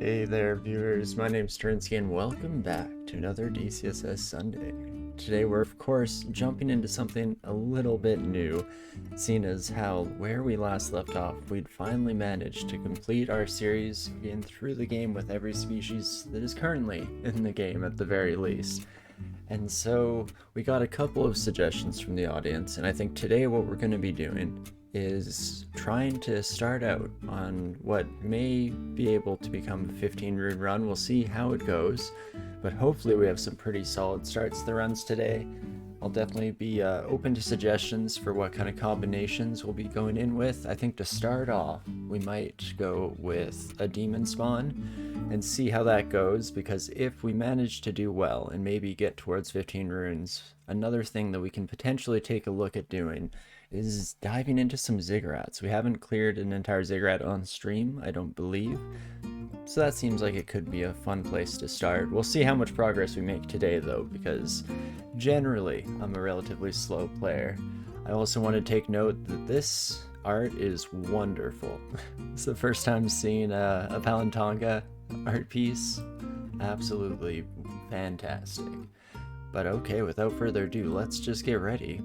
Hey there, viewers. My name's Torinski, and welcome back to another DCSS Sunday. Today we're, of course, jumping into something a little bit new, seeing as how, where we last left off, we'd finally managed to complete our series, getting through the game with every species that is currently in the game at the very least. And so we got a couple of suggestions from the audience, and I think today what we're going to be doing is trying to start out on what may be able to become a 15 rune run. We'll see how it goes, but hopefully we have some pretty solid starts to the runs today. I'll definitely be open to suggestions for what kind of combinations we'll be going in with. I think to start off, we might go with a Demonspawn and see how that goes, because if we manage to do well and maybe get towards 15 runes, another thing that we can potentially take a look at doing is diving into some ziggurats. We haven't cleared an entire ziggurat on stream, I don't believe. So that seems like it could be a fun place to start. We'll see how much progress we make today though, because generally I'm a relatively slow player. I also want to take note that this art is wonderful. It's the first time seeing a Palantonga art piece. Absolutely fantastic. But okay, without further ado, let's just get ready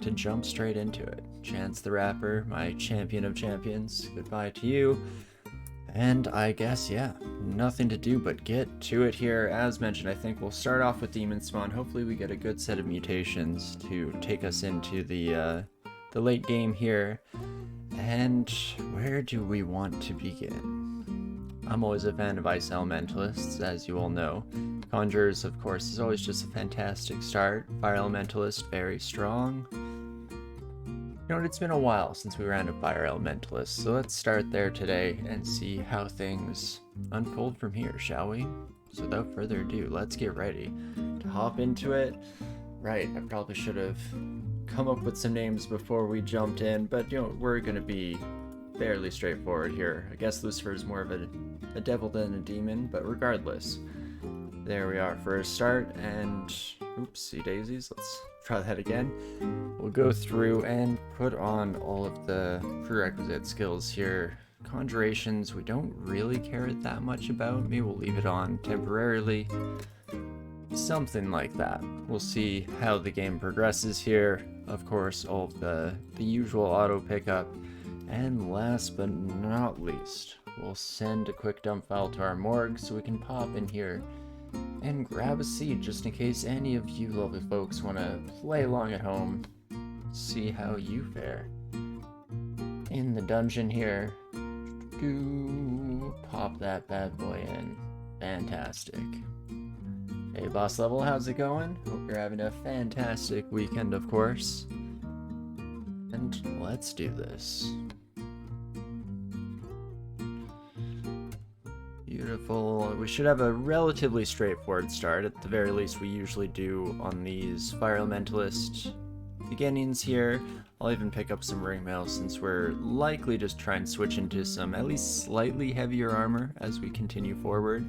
to jump straight into it. Chance the Rapper, my champion of champions, goodbye to you. And I guess, yeah, nothing to do but get to it here. As mentioned, I think we'll start off with Demonspawn. Hopefully we get a good set of mutations to take us into the late game here. And where do we want to begin? I'm always a fan of Ice Elementalists, as you all know. Conjurers, of course, is always just a fantastic start. Fire Elementalist, very strong. You know what, it's been a while since we ran a Fire Elementalist, so let's start there today and see how things unfold from here, shall we? So without further ado, let's get ready to hop into it. Right, I probably should have come up with some names before we jumped in, but you know, we're gonna be fairly straightforward here. I guess Lucifer is more of a devil than a demon, but regardless. There we are for a start, and oopsie daisies, let's try that again. We'll go through and put on all of the prerequisite skills here. Conjurations, we don't really care that much about. Maybe we'll leave it on temporarily. Something like that. We'll see how the game progresses here. Of course, all of the usual auto pickup. And last but not least, we'll send a quick dump file to our morgue so we can pop in here and grab a seat just in case any of you lovely folks want to play along at home. See how you fare. In the dungeon here. Pop that bad boy in. Fantastic. Hey boss level, how's it going? Hope you're having a fantastic weekend, of course. And let's do this. Beautiful. We should have a relatively straightforward start. At the very least, we usually do on these Fire Elementalist beginnings here. I'll even pick up some ring mail since we're likely just try and switch into some at least slightly heavier armor as we continue forward.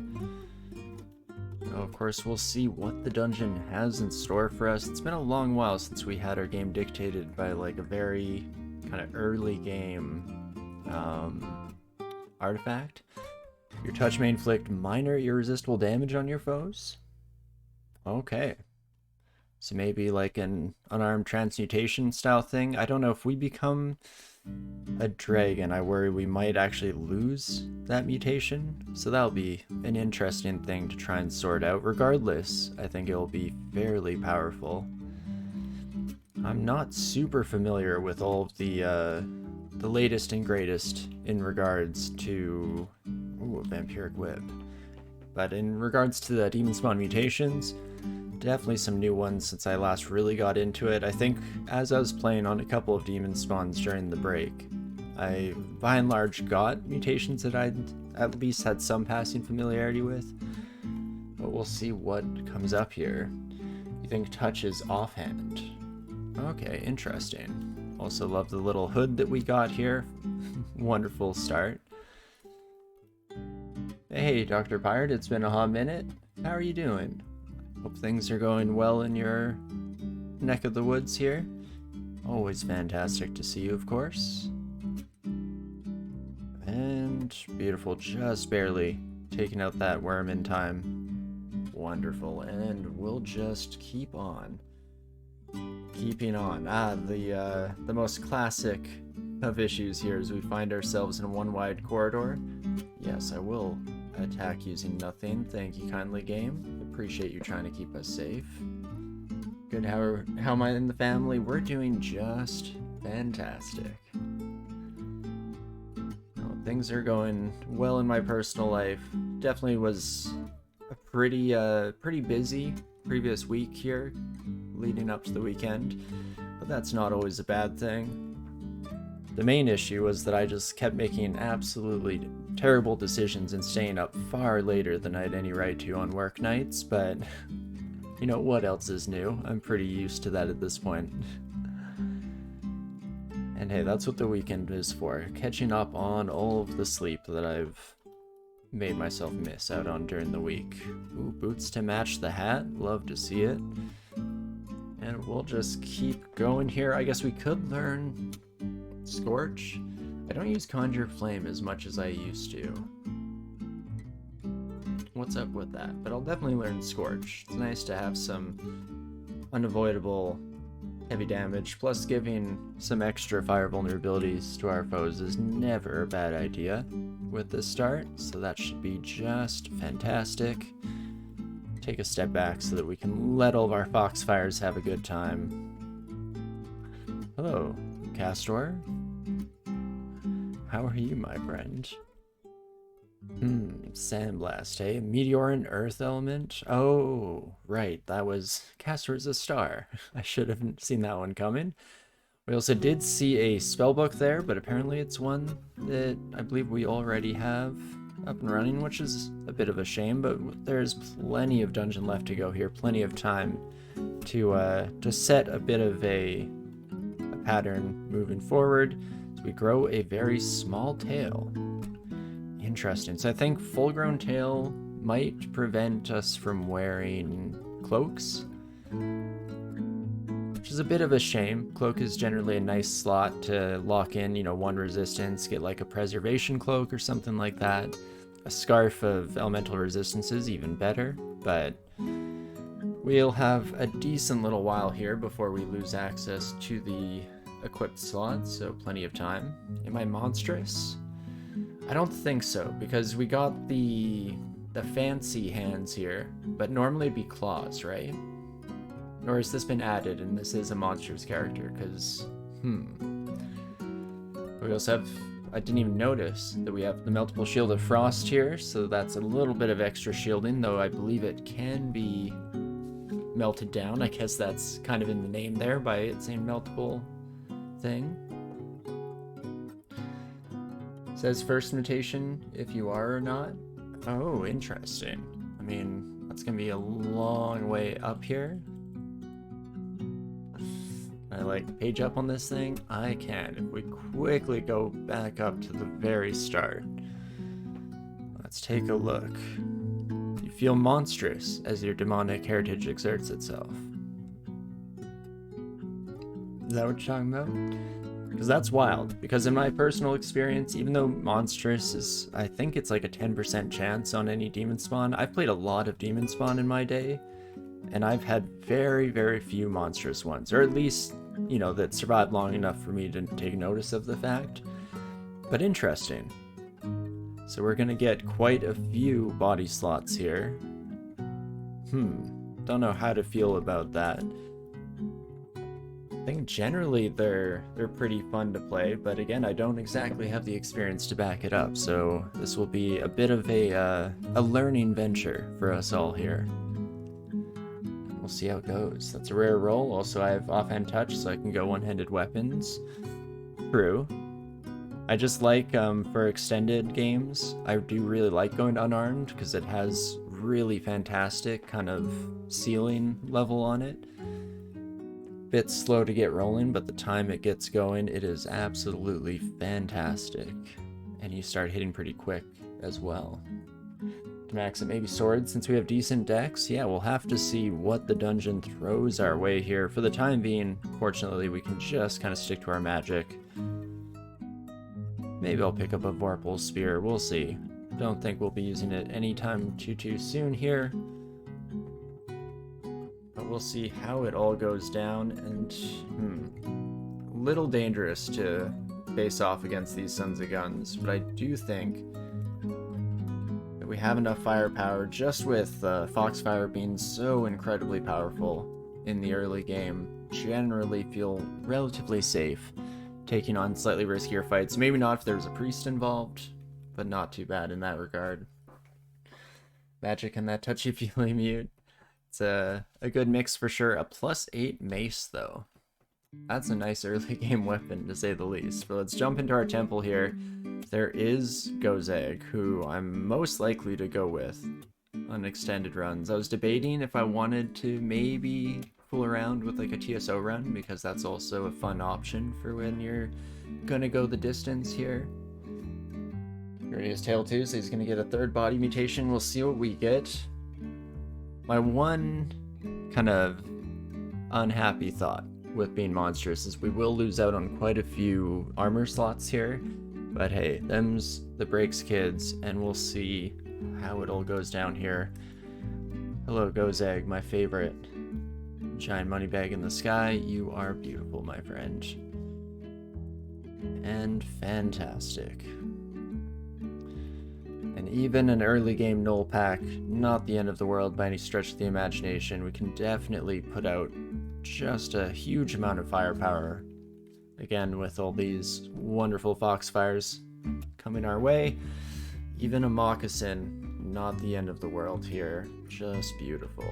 Now, of course, we'll see what the dungeon has in store for us. It's been a long while since we had our game dictated by like a very kind of early game artifact. Your touch may inflict minor irresistible damage on your foes? Okay. So maybe like an unarmed transmutation style thing. I don't know, if we become a dragon, I worry we might actually lose that mutation. So that'll be an interesting thing to try and sort out. Regardless, I think it'll be fairly powerful. I'm not super familiar with all of the latest and greatest in regards to a vampiric whip. But in regards to the Demonspawn mutations, definitely some new ones since I last really got into it. I think as I was playing on a couple of Demonspawns during the break, I by and large got mutations that I'd at least had some passing familiarity with. But we'll see what comes up here. You think touch is offhand? Okay, interesting. Also love the little hood that we got here. Wonderful start. Hey, Dr. Pirate, it's been a hot minute. How are you doing? Hope things are going well in your neck of the woods here. Always fantastic to see you, of course. And beautiful, just barely taking out that worm in time. Wonderful, and we'll just keep on. Keeping on. The most classic of issues here is we find ourselves in a one wide corridor. Yes, I will attack using nothing. Thank you kindly, game. Appreciate you trying to keep us safe. Good, how am I in the family? We're doing just fantastic. Oh, things are going well in my personal life. Definitely was a pretty busy previous week here, leading up to the weekend, but that's not always a bad thing. The main issue was that I just kept making absolutely terrible decisions and staying up far later than I had any right to on work nights, but you know, what else is new? I'm pretty used to that at this point. And hey, that's what the weekend is for, catching up on all of the sleep that I've made myself miss out on during the week. Ooh, boots to match the hat, love to see it. And we'll just keep going here. I guess we could learn Scorch. I don't use Conjure Flame as much as I used to. What's up with that? But I'll definitely learn Scorch. It's nice to have some unavoidable heavy damage, plus giving some extra fire vulnerabilities to our foes is never a bad idea with this start, so that should be just fantastic. Take a step back so that we can let all of our Foxfires have a good time. Hello, Castor. How are you, my friend? Sandblast, eh? Meteor and Earth element? Oh, right, that was... Castor is a star. I should have seen that one coming. We also did see a spellbook there, but apparently it's one that I believe we already have up and running, which is a bit of a shame, but there's plenty of dungeon left to go here, plenty of time to set a bit of a pattern moving forward. So we grow a very small tail. Interesting. So I think full-grown tail might prevent us from wearing cloaks, which is a bit of a shame. Cloak is generally a nice slot to lock in, you know, one resistance, get like a preservation cloak or something like that. A scarf of elemental resistance is even better, but we'll have a decent little while here before we lose access to the equipped slots, so plenty of time. Am I monstrous? I don't think so, because we got the fancy hands here, but normally it'd be claws, right? Or has this been added and this is a monstrous character? Because, we also have, I didn't even notice that we have the multiple shield of frost here, so that's a little bit of extra shielding, though I believe it can be melted down. I guess that's kind of in the name there by it saying multiple thing. Says first mutation if you are or not. Oh, interesting. I mean, that's gonna be a long way up here. I like page up on this thing. I can. If we quickly go back up to the very start. Let's take a look. You feel monstrous as your demonic heritage exerts itself. Is that what you're talking about? Because that's wild. Because in my personal experience, even though monstrous is, I think it's like a 10% chance on any Demonspawn. I've played a lot of Demonspawn in my day, and I've had very, very few monstrous ones, or at least, you know, that survived long enough for me to take notice of the fact. But interesting. So we're gonna get quite a few body slots here. Don't know how to feel about that. I think generally they're pretty fun to play, but again, I don't exactly have the experience to back it up, so this will be a bit of a learning venture for us all here. We'll see how it goes. That's a rare roll. Also, I have offhand touch, so I can go one-handed weapons. True. I just like, for extended games, I do really like going unarmed, because it has really fantastic kind of ceiling level on it. Bit slow to get rolling, but the time it gets going, it is absolutely fantastic. And you start hitting pretty quick as well. To max it, maybe swords, since we have decent decks. Yeah, we'll have to see what the dungeon throws our way here. For the time being, fortunately, we can just kind of stick to our magic. Maybe I'll pick up a Vorpal Spear, we'll see. Don't think we'll be using it anytime too soon here. But we'll see how it all goes down, and little dangerous to face off against these Sons of Guns, but I do think that we have enough firepower, just with Foxfire being so incredibly powerful in the early game. Generally feel relatively safe taking on slightly riskier fights. Maybe not if there's a priest involved, but not too bad in that regard. Magic and that touchy-feely mute. It's a good mix for sure. A +8 mace, though. That's a nice early game weapon, to say the least. But let's jump into our temple here. There is Gozag, who I'm most likely to go with on extended runs. I was debating if I wanted to maybe fool around with like a TSO run, because that's also a fun option for when you're gonna go the distance here. Here he is, tail 2, so he's gonna get a 3rd body mutation. We'll see what we get. My one kind of unhappy thought with being monstrous is we will lose out on quite a few armor slots here, but hey, them's the breaks, kids, and we'll see how it all goes down here. Hello, Gozag, my favorite. Giant money bag in the sky, you are beautiful, my friend. And fantastic. And even an early game null pack, not the end of the world by any stretch of the imagination. We can definitely put out just a huge amount of firepower. Again, with all these wonderful Foxfires coming our way. Even a moccasin, not the end of the world here. Just beautiful.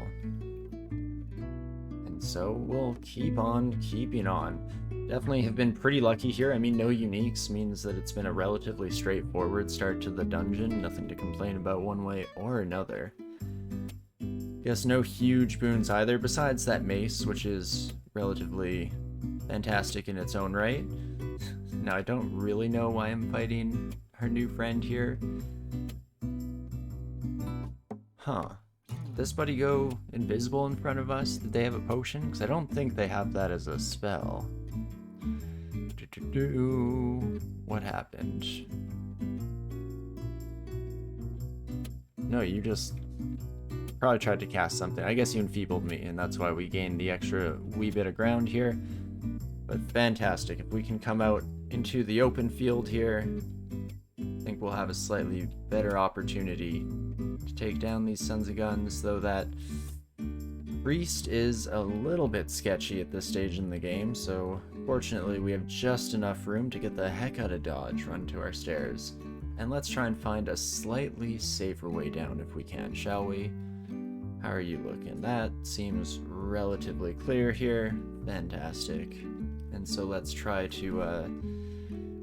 And so we'll keep on keeping on. Definitely have been pretty lucky here. I mean, no uniques means that it's been a relatively straightforward start to the dungeon. Nothing to complain about one way or another. Guess no huge boons either, besides that mace, which is relatively fantastic in its own right. Now, I don't really know why I'm fighting our new friend here. Huh. Did this buddy go invisible in front of us? Did they have a potion? Because I don't think they have that as a spell. What happened? No, you just probably tried to cast something. I guess you enfeebled me, and that's why we gained the extra wee bit of ground here. But fantastic. If we can come out into the open field here, I think we'll have a slightly better opportunity to take down these Sons of Guns, though that priest is a little bit sketchy at this stage in the game, so fortunately we have just enough room to get the heck out of dodge, run to our stairs. And let's try and find a slightly safer way down if we can, shall we? How are you looking? That seems relatively clear here. Fantastic. And so let's try to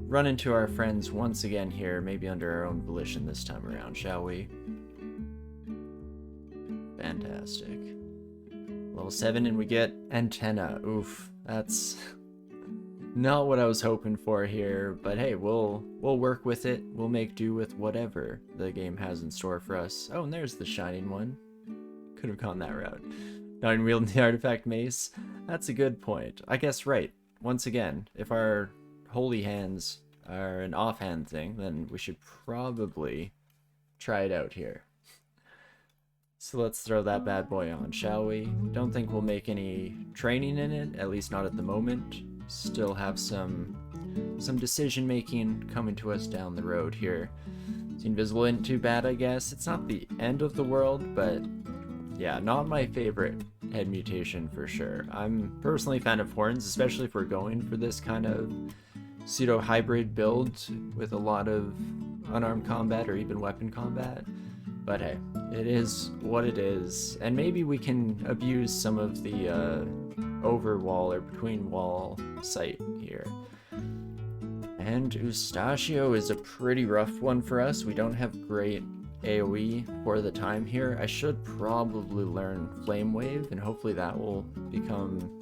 run into our friends once again here, maybe under our own volition this time around, shall we? Fantastic. Level 7 and we get antenna. Oof, that's not what I was hoping for here, but hey, we'll work with it. We'll make do with whatever the game has in store for us. Oh, and there's the shining one. Could have gone that route. Not even wielding the artifact mace. That's a good point. I guess right. Once again, if our holy hands are an offhand thing, then we should probably try it out here. So let's throw that bad boy on, shall we? Don't think we'll make any training in it, at least not at the moment. Still have some decision making coming to us down the road here. It's invisible isn't too bad, I guess. It's not the end of the world, but yeah, not my favorite head mutation for sure. I'm personally a fan of horns, especially if we're going for this kind of pseudo-hybrid build with a lot of unarmed combat or even weapon combat. But hey, it is what it is, and maybe we can abuse some of the over wall or between wall sight here. And Eustachio is a pretty rough one for us. We don't have great AoE for the time here. I should probably learn Flame Wave, and hopefully that will become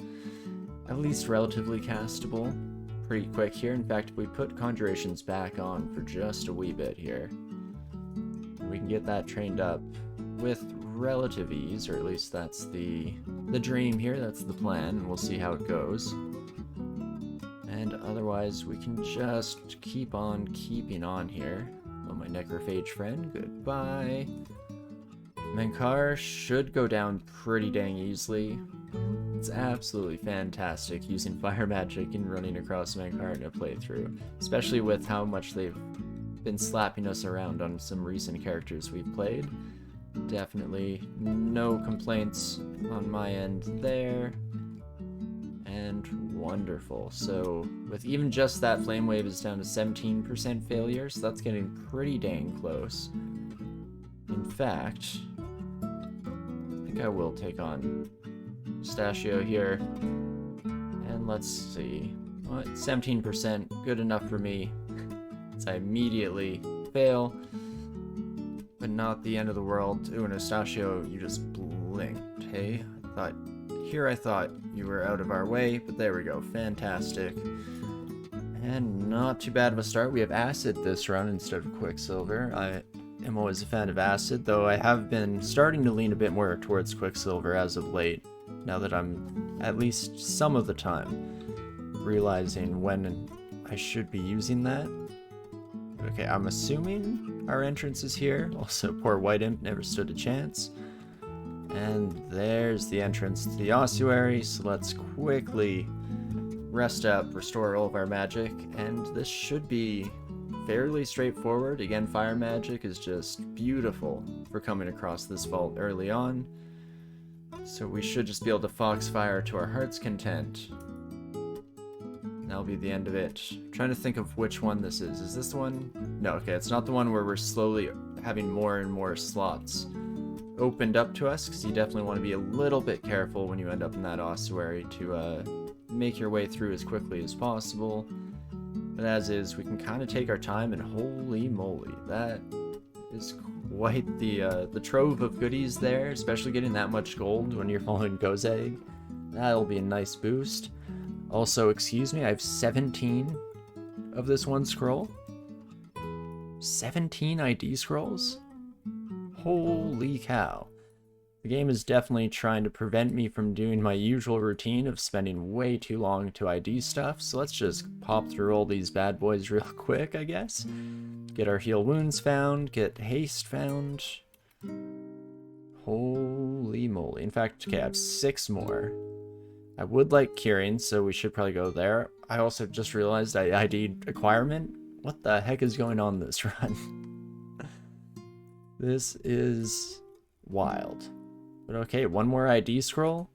at least relatively castable pretty quick here. In fact, if we put Conjurations back on for just a wee bit here, we can get that trained up with relative ease, or at least that's the dream here, that's the plan, and we'll see how it goes. And otherwise we can just keep on keeping on here. Oh, my necrophage friend, goodbye. Mankar should go down pretty dang easily. It's absolutely fantastic using fire magic and running across Mankar in a playthrough, especially with how much they've been slapping us around on some recent characters we've played. Definitely no complaints on my end there. And wonderful. So with even just that, Flame Wave is down to 17% failure, so that's getting pretty dang close. In fact, I think I will take on Pistachio here. And let's see. What? 17%, good enough for me. As I immediately fail. But not the end of the world. Ooh, Pistachio, you just blinked. Hey, I thought you were out of our way, but there we go. Fantastic. And not too bad of a start. We have Acid this run instead of Quicksilver. I am always a fan of Acid, though I have been starting to lean a bit more towards Quicksilver as of late, now that I'm, at least some of the time, realizing when I should be using that. Okay, I'm assuming our entrance is here. Also, poor White Imp never stood a chance. And there's the entrance to the ossuary, so let's quickly rest up, restore all of our magic, and this should be fairly straightforward. Again, fire magic is just beautiful for coming across this vault early on, so we should just be able to foxfire to our heart's content. That'll be the end of it. I'm trying to think of which one this is. Is this the one? No, okay, it's not the one where we're slowly having more and more slots opened up to us, because you definitely want to be a little bit careful when you end up in that ossuary to make your way through as quickly as possible. But as is, we can kind of take our time, and holy moly, that is quite the trove of goodies there, especially getting that much gold when you're following Gozag. That'll be a nice boost. Also, excuse me, I have 17 of this one scroll. 17 ID scrolls? Holy cow. The game is definitely trying to prevent me from doing my usual routine of spending way too long to ID stuff, so let's just pop through all these bad boys real quick, I guess. Get our heal wounds found, get haste found. Holy moly. In fact, okay, I have 6 more. I would like curing, so we should probably go there. I also just realized I ID'd acquirement. What the heck is going on this run? This is wild. But okay, one more ID scroll.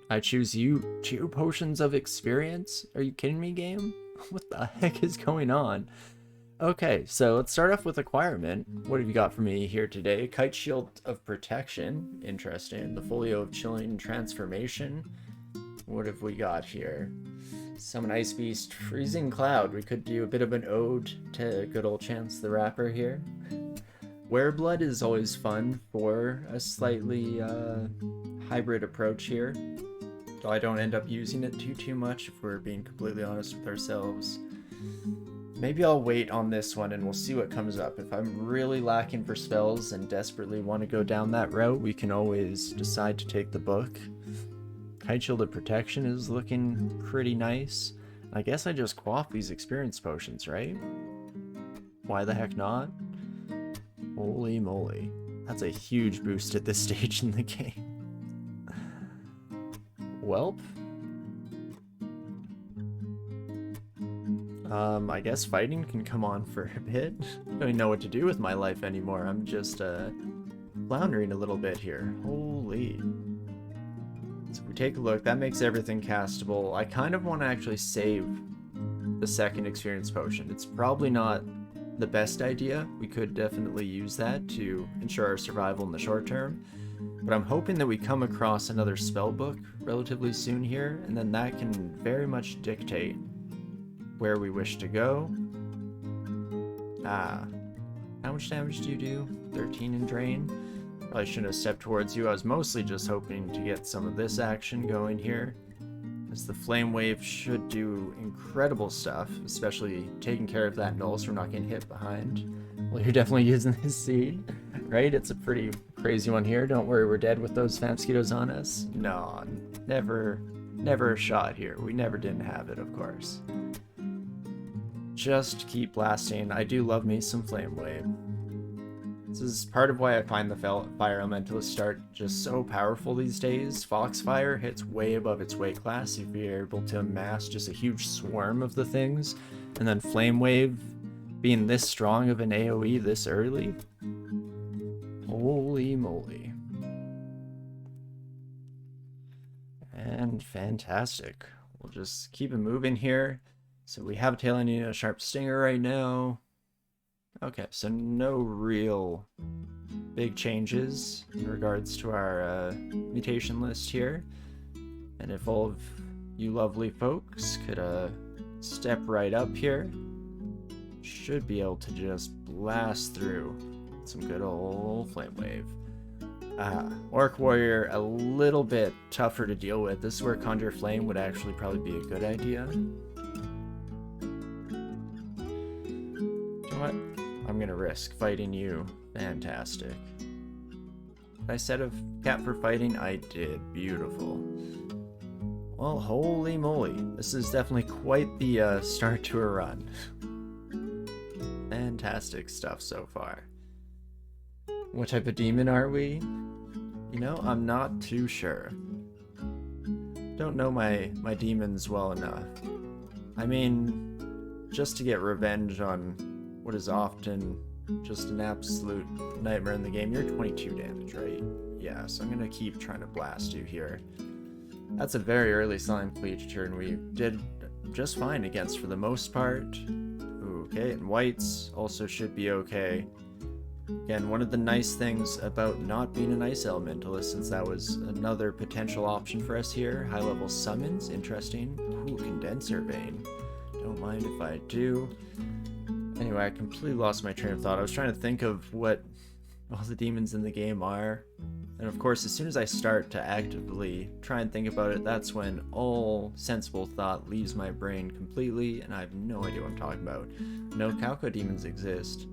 I choose you 2 potions of experience? Are you kidding me, game? What the heck is going on? Okay, so let's start off with acquirement. What have you got for me here today? Kite Shield of Protection. Interesting. The Folio of Chilling Transformation. What have we got here? Summon Ice Beast, Freezing Cloud. We could do a bit of an ode to good old Chance the Rapper here. Wereblood is always fun for a slightly hybrid approach here, though I don't end up using it too much if we're being completely honest with ourselves. Maybe I'll wait on this one and we'll see what comes up. If I'm really lacking for spells and desperately want to go down that route, we can always decide to take the book. Kite Shield of Protection is looking pretty nice. I guess I just quaff these experience potions, right? Why the heck not? Holy moly. That's a huge boost at this stage in the game. Welp. I guess fighting can come on for a bit. I don't even know what to do with my life anymore. I'm just floundering a little bit here. Holy. So if we take a look, that makes everything castable. I kind of want to actually save the second experience potion. It's probably not the best idea. We could definitely use that to ensure our survival in the short term, but I'm hoping that we come across another spell book relatively soon here, and then that can very much dictate where we wish to go. How much damage do you do? 13 in drain. Probably shouldn't have stepped towards you. I was mostly just hoping to get some of this action going here, as the Flame Wave should do incredible stuff, especially taking care of that null so we're not getting hit behind. Well, you're definitely using this seed, right? It's a pretty crazy one here. Don't worry, we're dead with those Famskitos on us. No, never a shot here. We never didn't have it, of course. just keep blasting. I do love me some Flame Wave. This is part of why I find the Fire Elementalist start just so powerful these days. Foxfire hits way above its weight class if you're able to amass just a huge swarm of the things. And then Flame Wave being this strong of an AoE this early. Holy moly. And fantastic. We'll just keep it moving here. So we have Tail Ending a Sharp Stinger right now. Okay, so no real big changes in regards to our mutation list here. And if all of you lovely folks could step right up here, should be able to just blast through some good old Flame Wave. Orc Warrior, a little bit tougher to deal with. This is where Conjure Flame would actually probably be a good idea. You know what? I'm gonna risk fighting you. Fantastic. I said a cap for fighting? I did. Beautiful. Well, holy moly. This is definitely quite the start to a run. Fantastic stuff so far. What type of demon are we? You know, I'm not too sure. Don't know my demons well enough. I mean, just to get revenge on what is often just an absolute nightmare in the game. You're 22 damage, right? Yeah, so I'm gonna keep trying to blast you here. That's a very early Silent Pleach turn we did just fine against for the most part. Okay, and whites also should be okay. Again, one of the nice things about not being an Ice Elementalist, since that was another potential option for us here. High level summons, interesting. Ooh, Condenser Vein. Don't mind if I do. Anyway, I completely lost my train of thought. I was trying to think of what all the demons in the game are. And of course, as soon as I start to actively try and think about it, that's when all sensible thought leaves my brain completely, and I have no idea what I'm talking about. No, Calco demons exist.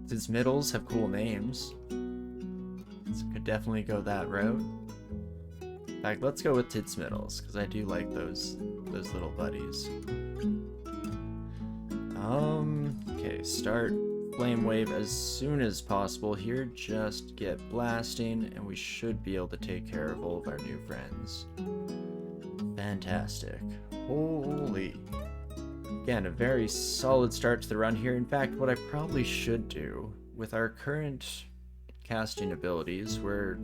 Its middles have cool names, so could definitely go that route. In fact, let's go with Tits Middles, because I do like those little buddies. Okay, start Flame Wave as soon as possible here. Just get blasting, and we should be able to take care of all of our new friends. Fantastic. Holy. Again, a very solid start to the run here. In fact, what I probably should do, with our current casting abilities, we're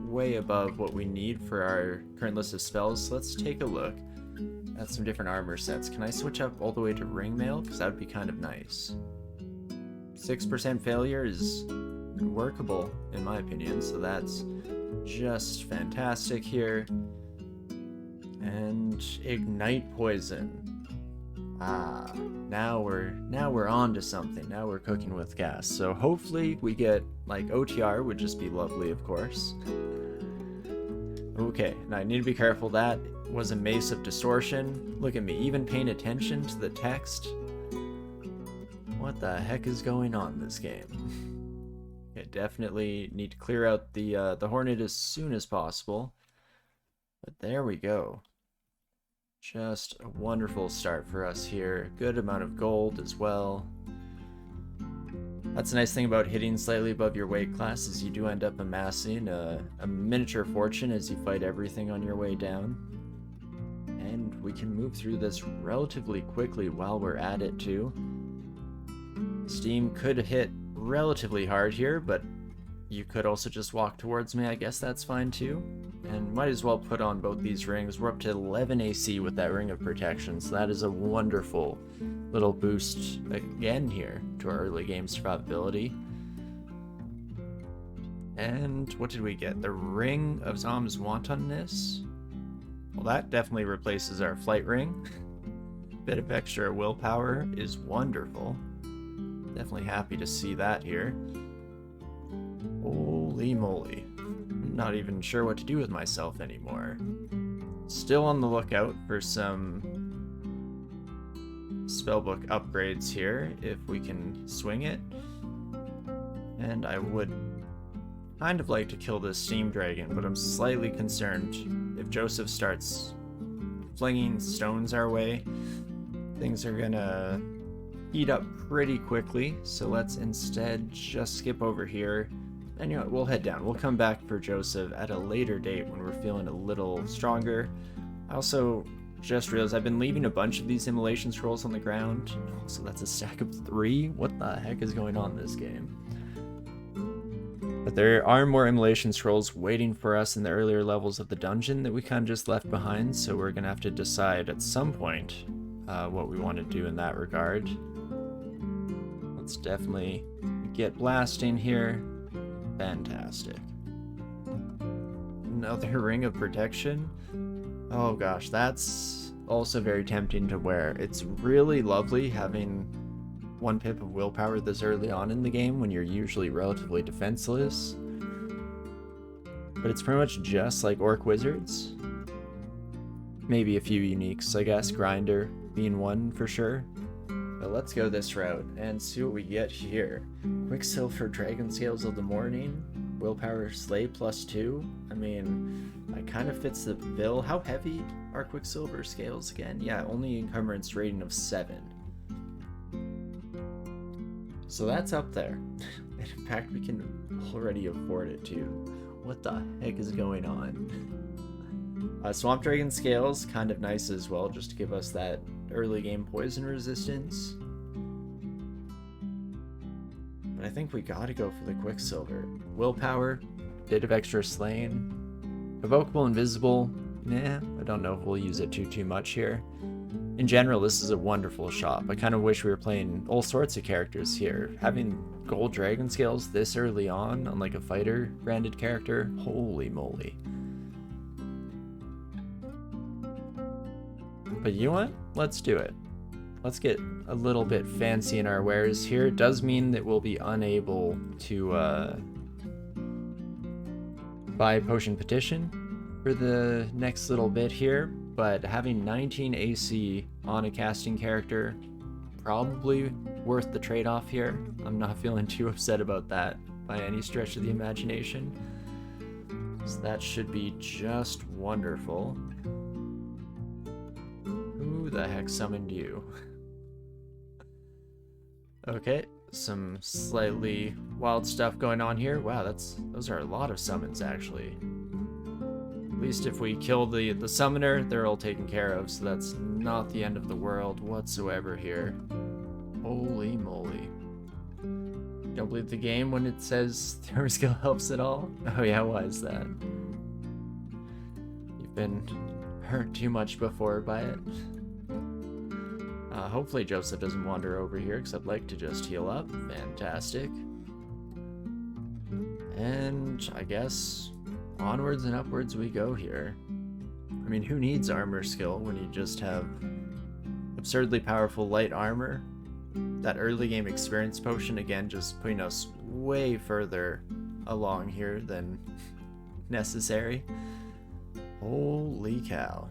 way above what we need for our current list of spells. So let's take a look at some different armor sets. Can I switch up all the way to Ring Mail? Because that would be kind of nice. 6% failure is workable, in my opinion, so that's just fantastic here. And Ignite Poison. Now we're on to something. Now we're cooking with gas. So hopefully we get, like, OTR would just be lovely, of course. Okay, now I need to be careful. That was a Mace of Distortion. Look at me, even paying attention to the text. What the heck is going on in this game? Okay, definitely need to clear out the Hornet as soon as possible. But there we go. Just a wonderful start for us here. Good amount of gold as well. That's a nice thing about hitting slightly above your weight class, is you do end up amassing a miniature fortune as you fight everything on your way down. And we can move through this relatively quickly while we're at it too. Steam could hit relatively hard here, but you could also just walk towards me. I guess that's fine too. And might as well put on both these rings. We're up to 11 AC with that Ring of Protection, so that is a wonderful little boost again here to our early game survivability. And what did we get? The Ring of Zom's Wantonness? Well, that definitely replaces our Flight Ring. Bit of extra willpower is wonderful. Definitely happy to see that here. Holy moly. I'm not even sure what to do with myself anymore. Still on the lookout for some spellbook upgrades here, if we can swing it. And I would kind of like to kill this Steam Dragon, but I'm slightly concerned if Joseph starts flinging stones our way. things are gonna heat up pretty quickly, so let's instead just skip over here. And you know what, we'll head down. We'll come back for Joseph at a later date when we're feeling a little stronger. I also just realized I've been leaving a bunch of these immolation scrolls on the ground. So that's a stack of 3. What the heck is going on in this game? But there are more immolation scrolls waiting for us in the earlier levels of the dungeon that we kind of just left behind, so we're gonna have to decide at some point what we want to do in that regard. Let's definitely get blasting here. Fantastic. Another ring of protection. Oh gosh, that's also very tempting to wear. It's really lovely having 1 pip of willpower this early on in the game when you're usually relatively defenseless. But it's pretty much just like Orc Wizards. Maybe a few uniques, I guess, Grinder being one for sure. But let's go this route and see what we get here. Quicksilver Dragon Scales of the Morning. Willpower Slay +2. I mean, that kind of fits the bill. How heavy are Quicksilver Scales again? Yeah, only encumbrance rating of 7. So that's up there. And in fact, we can already afford it too. What the heck is going on? Swamp Dragon Scales, kind of nice as well, just to give us that early game poison resistance. But I think we gotta go for the Quicksilver. Willpower, bit of extra slaying. Evocable Invisible, nah, I don't know if we'll use it too much here. In general, this is a wonderful shop. I kind of wish we were playing all sorts of characters here. Having gold dragon scales this early on like a fighter branded character, holy moly. But you know what? Let's do it. Let's get a little bit fancy in our wares here. It does mean that we'll be unable to buy Potion Petition for the next little bit here, but having 19 AC on a casting character, probably worth the trade-off here. I'm not feeling too upset about that by any stretch of the imagination. So that should be just wonderful. Who the heck summoned you? Okay, some slightly wild stuff going on here. Wow, those are a lot of summons actually. At least if we kill the summoner, they're all taken care of, so that's not the end of the world whatsoever here. Holy moly. Don't believe the game when it says their skill helps at all? Oh yeah, why is that? You've been hurt too much before by it. Hopefully Joseph doesn't wander over here, because I'd like to just heal up. Fantastic. And I guess onwards and upwards we go here. I mean, who needs armor skill when you just have absurdly powerful light armor? That early game experience potion, again, just putting us way further along here than necessary. Holy cow.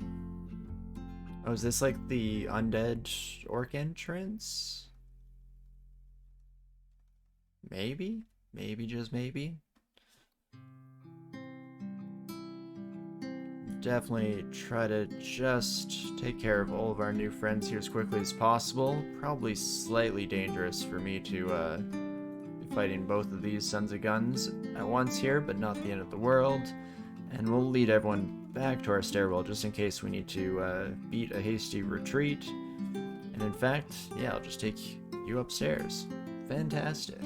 Oh, is this like the undead orc entrance? Maybe? Maybe, just maybe? Definitely try to just take care of all of our new friends here as quickly as possible. Probably slightly dangerous for me to be fighting both of these sons of guns at once here, but not the end of the world. And we'll lead everyone back to our stairwell just in case we need to beat a hasty retreat. And in fact, yeah, I'll just take you upstairs. Fantastic.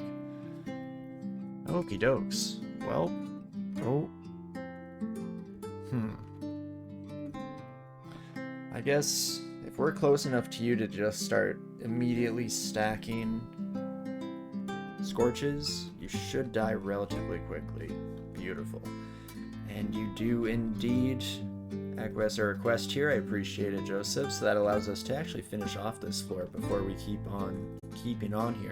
Okie dokes. Well, I guess if we're close enough to you to just start immediately stacking scorches, you should die relatively quickly. Beautiful. And you do indeed acquiesce our request here. I appreciate it, Joseph. So that allows us to actually finish off this floor before we keep on keeping on here.